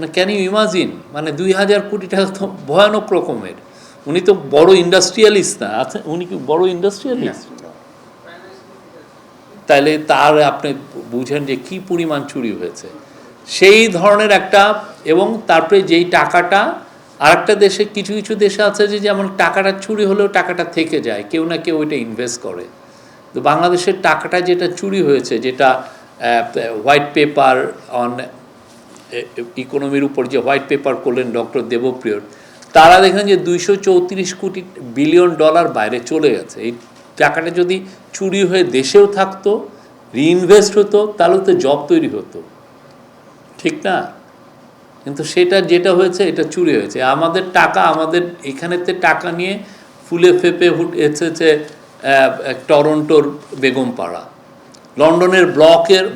না, can you imagine? মানে 2000 কোটি টাকা তো ভয়ানক রকমের। উনি তো বড় ইন্ডাস্ট্রিয়ালিস্ট না, আচ্ছা উনি কি বড় ইন্ডাস্ট্রিয়ালিস্ট? তাহলে তার আপনি বুঝেন যে কি পরিমাণ চুরি হয়েছে সেই ধরনের একটা। এবং তারপরে যেই টাকাটা আর একটা দেশে, কিছু কিছু দেশে আছে যে যেমন টাকাটা চুরি হলেও টাকাটা থেকে যায়, কেউ না কেউ ওইটা ইনভেস্ট করে। তো বাংলাদেশের টাকাটা যেটা চুরি হয়েছে, যেটা হোয়াইট পেপার অন ইকোনমির উপর যে হোয়াইট পেপার করলেন ডক্টর দেবপ্রিয়র, তারা দেখেন যে 234 কোটি বিলিয়ন ডলার বাইরে চলে গেছে। এই টাকাটা যদি চুরি হয়ে দেশেও থাকতো, রিইনভেস্ট হতো, তাহলে তো জব তৈরি হতো, ঠিক না? কিন্তু সেটা যেটা হয়েছে, এটা চুরি হয়েছে। আমাদের টাকা, আমাদের এখানেতে টাকা নিয়ে ফুলে ফেপে এসেছে টরন্টোর বেগমপাড়া, লন্ডনের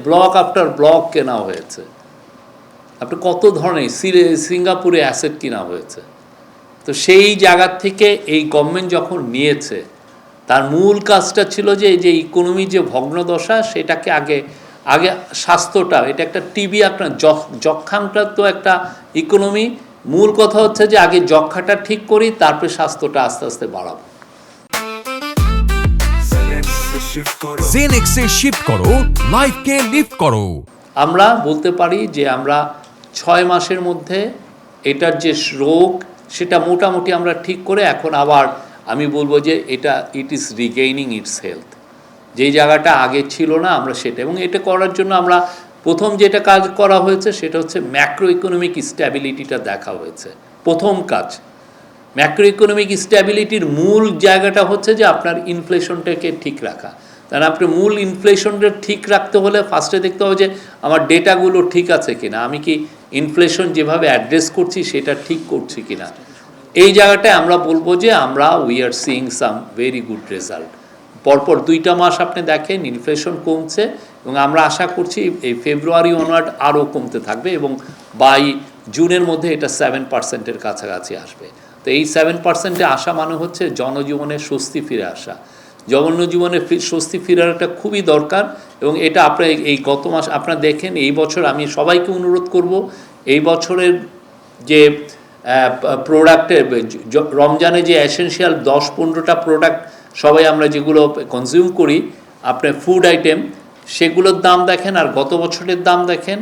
ব্লক আফটার ব্লক কেনা হয়েছে। আপনি কত ধরনের সিঙ্গাপুরে অ্যাসেট কিনা হয়েছে। তো সেই জায়গার থেকে এই গভর্নমেন্ট যখন নিয়েছে, তার মূল কাজটা ছিল যে এই যে ইকোনমি যে ভগ্নদশা, সেটাকে আগে স্বাস্থ্যটা, এটা একটা টিবি, আপনার যক্ষাংক্রান্ত একটা ইকোনমি। মূল কথা হচ্ছে যে আগে যক্ষাটা ঠিক করি, তারপরে স্বাস্থ্যটা আস্তে আস্তে বাড়াবো। জেনেক্সে শিফট করো, লাইফকে লিফট করো। আমরা বলতে পারি যে আমরা 6 মাসের মধ্যে এটার যে রোগ, সেটা মোটামুটি আমরা ঠিক করে এখন আবার আমি বলবো যে এটা ইট ইজ রিগেইনিং ইটস হেলথ। যেই জায়গাটা আগে ছিল না, আমরা সেটা, এবং এটা করার জন্য আমরা প্রথম যেটা কাজ করা হয়েছে সেটা হচ্ছে ম্যাক্রো ইকোনমিক স্ট্যাবিলিটিটা দেখা হয়েছে। প্রথম কাজ ম্যাক্রো ইকোনমিক স্ট্যাবিলিটির মূল জায়গাটা হচ্ছে যে আপনার ইনফ্লেশনটাকে ঠিক রাখা। কারণ আপনি মূল ইনফ্লেশনটা ঠিক রাখতে হলে ফার্স্টে দেখতে হবে যে আমার ডেটাগুলো ঠিক আছে কিনা, আমি কি ইনফ্লেশন যেভাবে অ্যাড্রেস করছি সেটা ঠিক করছি কিনা। এই জায়গাটায় আমরা বলবো যে আমরা we are seeing some very good result. পরপর 2টা মাস আপনি দেখেন ইনফ্লেশন কমছে, এবং আমরা আশা করছি এই ফেব্রুয়ারি অনওয়ার্ড আরও কমতে থাকবে, এবং বাই জুনের মধ্যে এটা 7%-এর কাছাকাছি আসবে। তো এই 7%-এ আসা মানে হচ্ছে জনজীবনে স্বস্তি ফিরে আসা। জনজীবনে স্বস্তি ফেরাটা খুবই দরকার, এবং এটা আপনার এই গত মাস আপনারা দেখেন, এই বছর আমি সবাইকে অনুরোধ করব, এই বছরের যে প্রোডাক্টের রমজানে যে এসেনশিয়াল 10-15টা প্রোডাক্ট সবাই আমরা যেগুলো কনজিউম করি, আপনার ফুড আইটেম, সেগুলোর দাম দেখেন আর গত বছরের দাম দেখেন,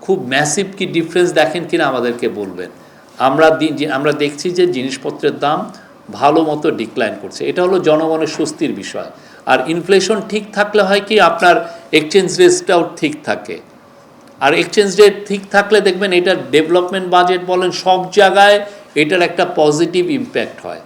খুব ম্যাসিভ কি ডিফারেন্স দেখেন কিনা আমাদেরকে বলবেন। আমরা দেখছি যে জিনিসপত্রের দাম ভালো মতো ডিক্লাইন করছে। এটা হলো জনগণের স্বস্তির বিষয়। আর ইনফ্লেশন ঠিক থাকলে হয় কি, আপনার এক্সচেঞ্জ রেটটাও ঠিক থাকে। আর এক্সচেঞ্জ রেট ঠিক থাকলে দেখবেন এটা ডেভেলপমেন্ট বাজেট বলেন, সব জায়গায় এটার একটা পজিটিভ ইম্প্যাক্ট হয়।